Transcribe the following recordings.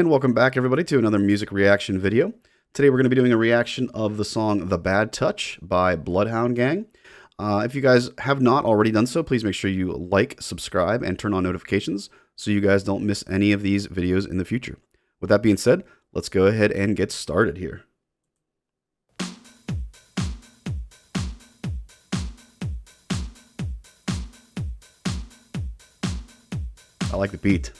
And welcome back, everybody, to another music reaction video. Today we're going to be doing a reaction of the song The Bad Touch by Bloodhound Gang. If you guys have not already done so, please make sure you like, subscribe, and turn on notifications so you guys don't miss any of these videos in the future. With that being said, let's go ahead and get started here. I like the beat.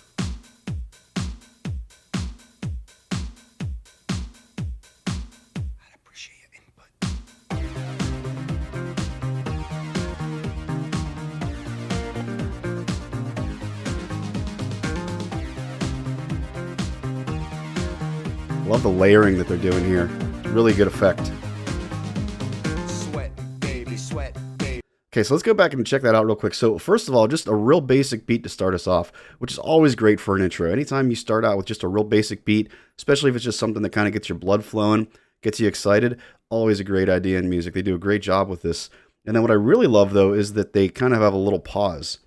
Love the layering that they're doing here. Really good effect. Sweat, baby, sweat, baby. Okay, so let's go back and check that out real quick. So first of all, just a real basic beat to start us off, which is always great for an intro. Anytime you start out with just a real basic beat, especially if it's just something that kind of gets your blood flowing, gets you excited, always a great idea in music. They do a great job with this. And then what I really love, though, is that they kind of have a little pause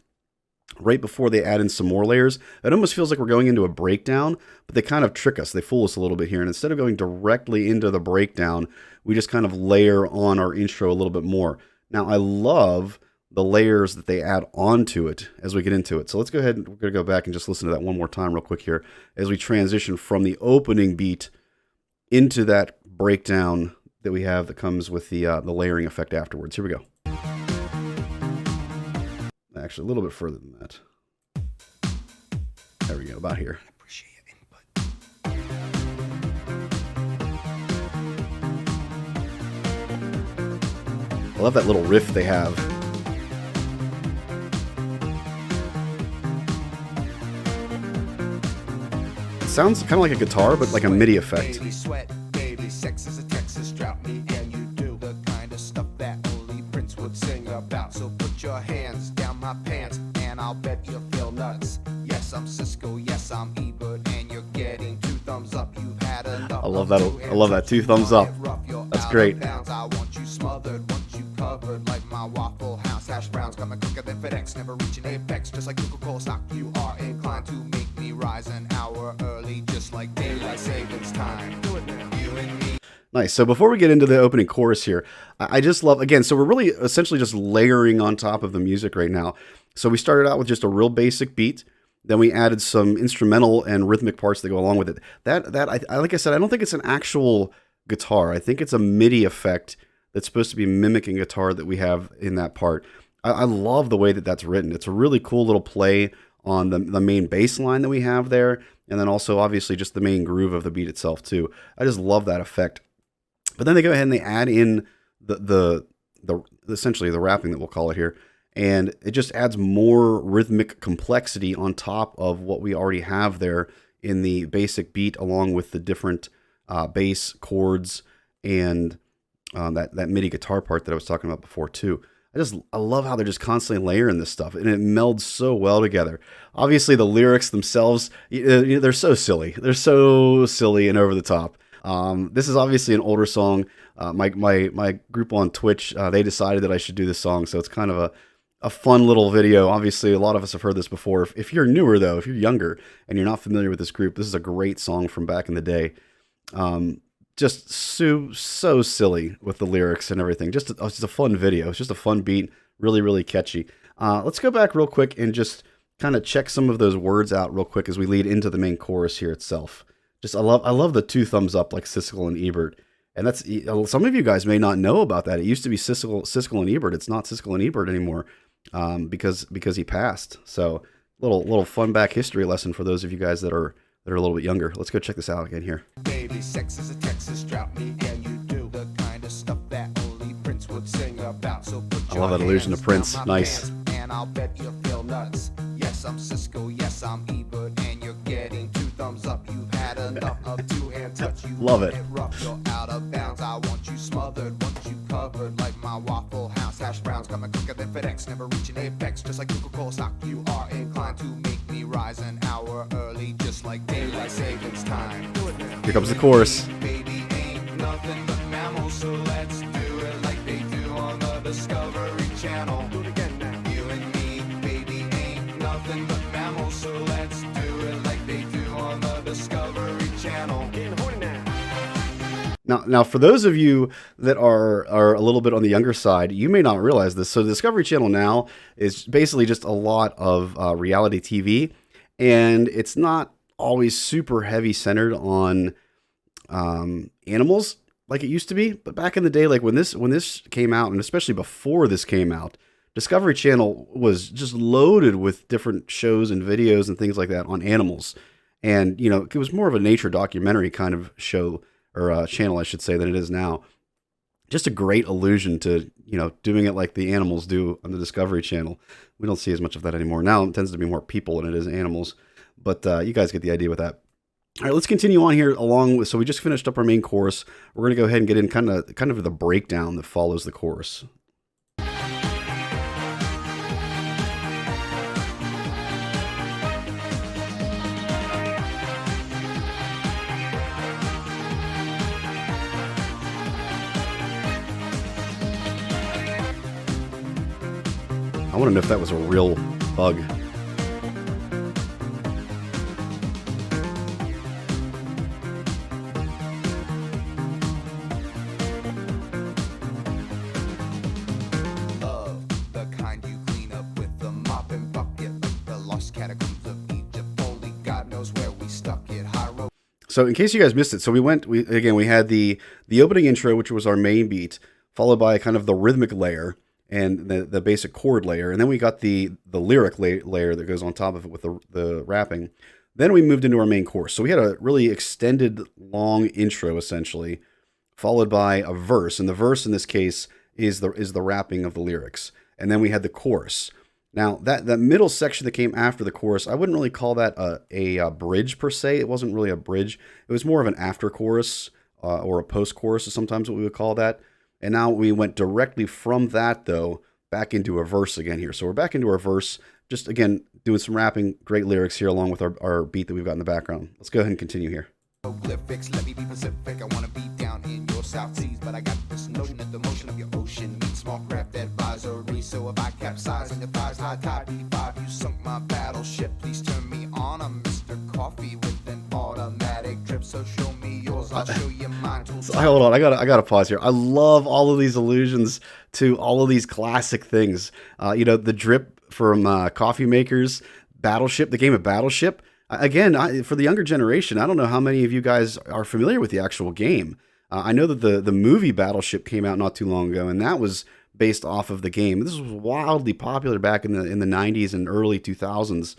right before they add in some more layers. It almost feels like we're going into a breakdown, but they kind of trick us. They fool us a little bit here. And instead of going directly into the breakdown, we just kind of layer on our intro a little bit more. Now, I love the layers that they add onto it as we get into it. So let's go ahead and we're going to go back and just listen to that one more time real quick here as we transition from the opening beat into that breakdown that we have that comes with the layering effect afterwards. Here we go. Actually, a little bit further than that. There we go, about here. I love that little riff they have. It sounds kind of like a guitar, but like a MIDI effect. Baby, sweat, baby, sex is a Texas drought. Me and you do the kind of stuff that only Prince would sing about. So put your hands down my pants, and I'll bet you feel nuts. Yes, I'm Cisco, yes, I'm Ebert, and you're getting 2 thumbs up. You've had enough. I love that. I love that 2 thumbs up. That's great. I want you smothered, want you covered like my Waffle House hash browns coming quicker than FedEx, never reaching apex, just like Coca-Cola stock. You are inclined to make me rise an hour early, just like daylight savings time. Do it now. You and me. Nice. So before we get into the opening chorus here, I just love, again, so we're really essentially just layering on top of the music right now. So we started out with just a real basic beat. Then we added some instrumental and rhythmic parts that go along with it. Like I said, I don't think it's an actual guitar. I think it's a MIDI effect that's supposed to be mimicking guitar that we have in that part. I love the way that that's written. It's a really cool little play on the main bass line that we have there. And then also, obviously, just the main groove of the beat itself, too. I just love that effect. But then they go ahead and they add in the essentially the rapping that we'll call it here. And it just adds more rhythmic complexity on top of what we already have there in the basic beat, along with the different bass chords and that MIDI guitar part that I was talking about before too. I love how they're just constantly layering this stuff, and it melds so well together. Obviously, the lyrics themselves, they're so silly. They're so silly and over the top. This is obviously an older song. My group on Twitch, they decided that I should do this song, so it's kind of a fun little video. Obviously, a lot of us have heard this before. If you're newer, though, if you're younger and you're not familiar with this group, this is a great song from back in the day. Just so silly with the lyrics and everything. Just a fun video. It's just a fun beat. Really, really catchy. Let's go back real quick and just kind of check some of those words out real quick as we lead into the main chorus here itself. I love the 2 thumbs up like Siskel and Ebert. And that's, some of you guys may not know about that. It used to be Siskel and Ebert. It's not Siskel and Ebert anymore because he passed. So little fun back history lesson for those of you guys that are a little bit younger. Let's go check this out again here. Baby, sex is a Texas drought. Me and you do the kind of stuff that only Prince would sing about. So put I love that allusion to Prince. Nice. And I'll bet you feel nuts. Yes, I'm Cisco. Yes, I'm Ebert, and you're getting 2 thumbs up. You've had enough of 2-hand touch. You love it. Rough, you're out of bounds. I want you smothered, want you covered like my Waffle House hash browns coming quicker than FedEx, never reaching apex, just like Coca-Cola stock. You are inclined to make me rise an hour early, just like daylight savings time. Here comes the chorus. Baby ain't nothing but mammals, so let's do it like they do on the Discovery Channel. Do it again now. You and me, baby ain't nothing but mammals, so let's do it like they do on the Discovery Now, for those of you that are a little bit on the younger side, you may not realize this. So, the Discovery Channel now is basically just a lot of reality TV, and it's not always super heavy centered on animals like it used to be. But back in the day, like when this came out, and especially before this came out, Discovery Channel was just loaded with different shows and videos and things like that on animals. And, you know, it was more of a nature documentary kind of show, or channel, I should say, than it is now. Just a great allusion to, you know, doing it like the animals do on the Discovery Channel. We don't see as much of that anymore. Now it tends to be more people than it is animals. But you guys get the idea with that. All right, let's continue on here along with, so we just finished up our main chorus. We're going to go ahead and get in kind of the breakdown that follows the chorus. I want to know if that was a real bug. The kind you clean up with the mop and bucket, like the lost catacombs of Egypt. Only God knows where we stuck it. So in case you guys missed it, so we had the opening intro, which was our main beat, followed by kind of the rhythmic layer and the basic chord layer, and then we got the lyric layer that goes on top of it with the rapping. Then we moved into our main chorus. So we had a really extended, long intro essentially, followed by a verse, and the verse in this case is the rapping of the lyrics. And then we had the chorus. Now that middle section that came after the chorus, I wouldn't really call that a bridge per se. It wasn't really a bridge. It was more of an after chorus or a post chorus is sometimes what we would call that. And now we went directly from that, though, back into a verse again here. So we're back into our verse, just, again, doing some rapping, great lyrics here, along with our beat that we've got in the background. Let's go ahead and continue here. Hieroglyphics, let me be Pacific. I want to be down in your South Seas, but I got this notion that the motion of your ocean needs small craft advisory. So if I capsize on your thighs, high tide B5, you sunk my battleship. Please turn me on. I'm Mr. Coffee with an automatic drip. So show me yours, I'll show you mine. Hold on, I gotta pause here. I love all of these allusions to all of these classic things. You know, the drip from coffee makers, Battleship, the game of Battleship. Again, for the younger generation, I don't know how many of you guys are familiar with the actual game. I know that the movie Battleship came out not too long ago, and that was based off of the game. This was wildly popular back in the 90s and early 2000s.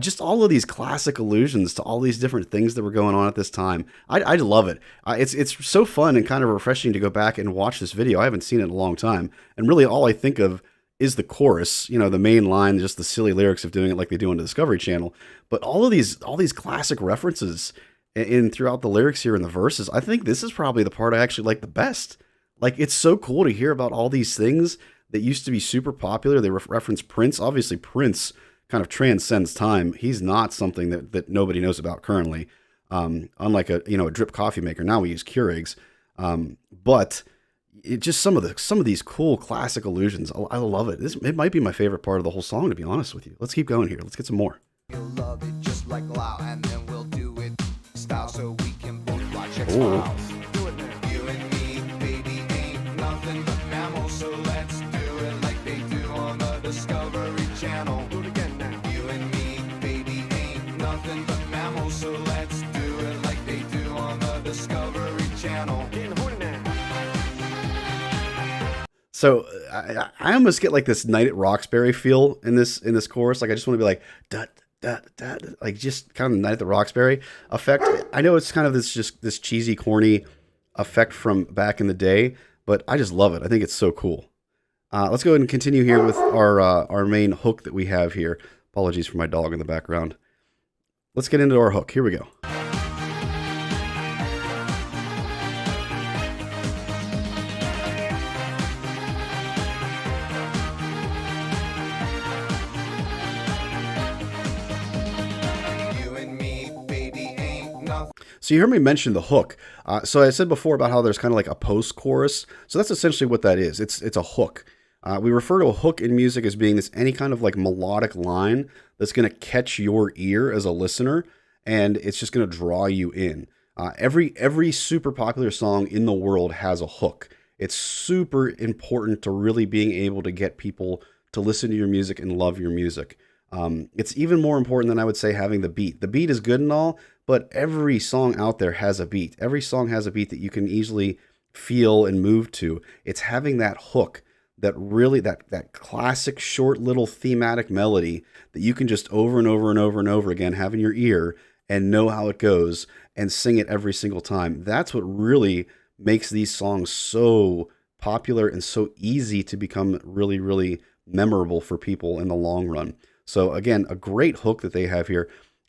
Just all of these classic allusions to all these different things that were going on at this time. I love it. It's so fun and kind of refreshing to go back and watch this video. I haven't seen it in a long time, and really all I think of is the chorus, you know, the main line, just the silly lyrics of doing it like they do on the Discovery Channel. But all these classic references in throughout the lyrics here in the verses, I think this is probably the part I actually like the best. Like, it's so cool to hear about all these things that used to be super popular. They reference Prince. Obviously, Prince kind of transcends time. He's not something that nobody knows about currently. Unlike a drip coffee maker. Now we use Keurigs. But it just some of these cool classic allusions. I love it. It might be my favorite part of the whole song, to be honest with you. Let's keep going here. Let's get some more. You'll love it just like Lao, and then we'll do it style so we can both watch X-Files. Do it now. You and me, baby, ain't nothing but mammals, so let's do it like they do on the Discovery Channel. Do it again now. You and me, baby, ain't nothing but mammals, so let's do it like they do on the Discovery Channel. Getting horny now. So I almost get like this Night at Roxbury feel in this chorus. Like I just want to be like da da da, like just kind of Night at the Roxbury effect. I know it's kind of this cheesy, corny effect from back in the day, but I just love it. I think it's so cool. Let's go ahead and continue here with our main hook that we have here. Apologies for my dog in the background. Let's get into our hook. Here we go. So you heard me mention the hook. So I said before about how there's kind of like a post-chorus. So that's essentially what that is. It's a hook. We refer to a hook in music as being any kind of like melodic line that's going to catch your ear as a listener, and it's just going to draw you in. Every super popular song in the world has a hook. It's super important to really being able to get people to listen to your music and love your music. It's even more important than I would say having the beat. The beat is good and all, but every song out there has a beat. Every song has a beat that you can easily feel and move to. It's having that hook, that really that classic short little thematic melody that you can just over and over and over and over again have in your ear and know how it goes and sing it every single time. That's what really makes these songs so popular and so easy to become really, really memorable for people in the long run. So again, a great hook that they have here.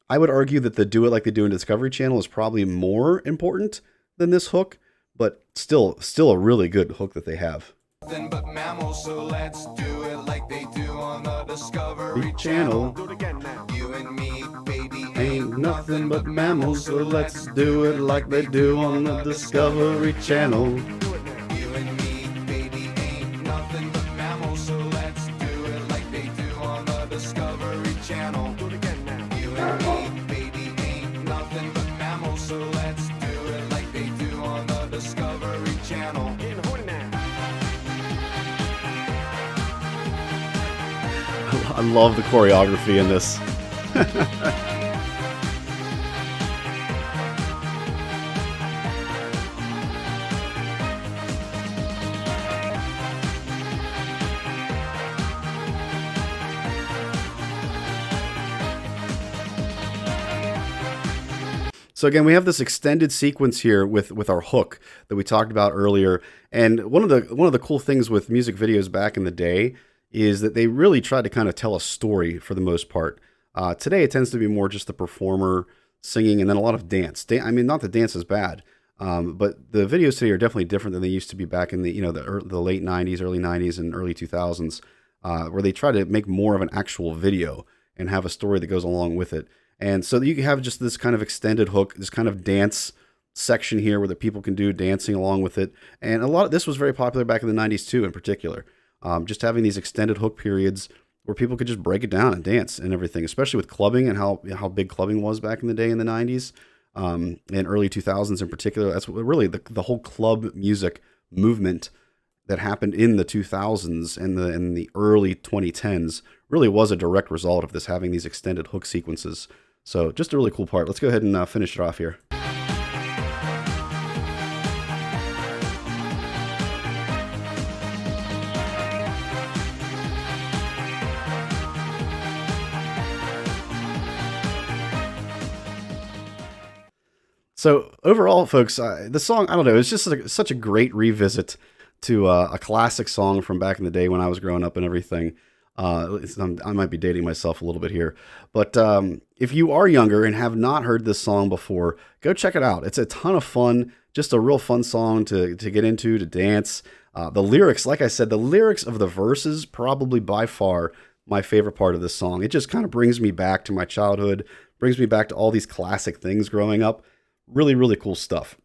I would argue that the Do It Like They Do in Discovery Channel is probably more important than this hook, but still a really good hook that they have. Nothing but mammals, so let's do it like they do on the Discovery Channel. Do it again now. You and me, baby, Ain't nothing but mammals, so let's do it like they do on the Discovery Channel. You and me, baby, ain't nothing but mammals, so let's do it like they do on the Discovery Channel. Do it again now. You and me, baby, ain't nothing but mammals, so let's do it like they do on the Discovery Channel. I love the choreography in this. So again, we have this extended sequence here with our hook that we talked about earlier. And one of the cool things with music videos back in the day is that they really tried to kind of tell a story for the most part. Today, it tends to be more just the performer singing and then a lot of dance. I mean, not that dance is bad, but the videos today are definitely different than they used to be back in the late 90s, early 90s, and early 2000s, where they try to make more of an actual video and have a story that goes along with it. And so you can have just this kind of extended hook, this kind of dance section here where the people can do dancing along with it. And a lot of this was very popular back in the 90s too, in particular. Just having these extended hook periods where people could just break it down and dance and everything, especially with clubbing and how big clubbing was back in the day in the 90s and early 2000s in particular. That's what really the whole club music movement that happened in the 2000s and the early 2010s really was a direct result of this, having these extended hook sequences. So just a really cool part. Let's go ahead and finish it off here. So overall, folks, the song, I don't know, it's just such a great revisit to a classic song from back in the day when I was growing up and everything. I might be dating myself a little bit here, but if you are younger and have not heard this song before, go check it out. It's a ton of fun, just a real fun song to get into, to dance. The lyrics, like I said, the lyrics of the verses, probably by far my favorite part of this song. It just kind of brings me back to my childhood, brings me back to all these classic things growing up. Really, really cool stuff.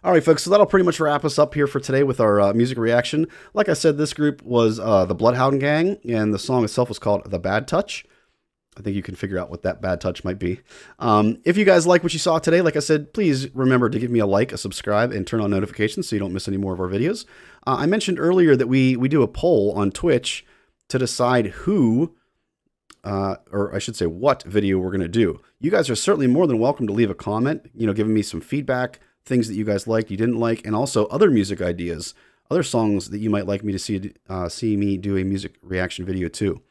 All right, folks, so that'll pretty much wrap us up here for today with our music reaction. Like I said, this group was the Bloodhound Gang, and the song itself was called The Bad Touch. I think you can figure out what that bad touch might be. If you guys like what you saw today, like I said, please remember to give me a like, a subscribe, and turn on notifications so you don't miss any more of our videos. I mentioned earlier that we do a poll on Twitch to decide who, or I should say what video we're going to do. You guys are certainly more than welcome to leave a comment, giving me some feedback, things that you guys liked, you didn't like, and also other music ideas, other songs that you might like me to see me do a music reaction video too.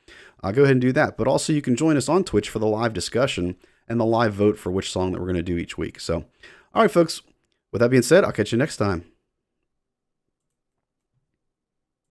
Go ahead and do that. But also you can join us on Twitch for the live discussion and the live vote for which song that we're going to do each week. So, all right, folks, with that being said, I'll catch you next time.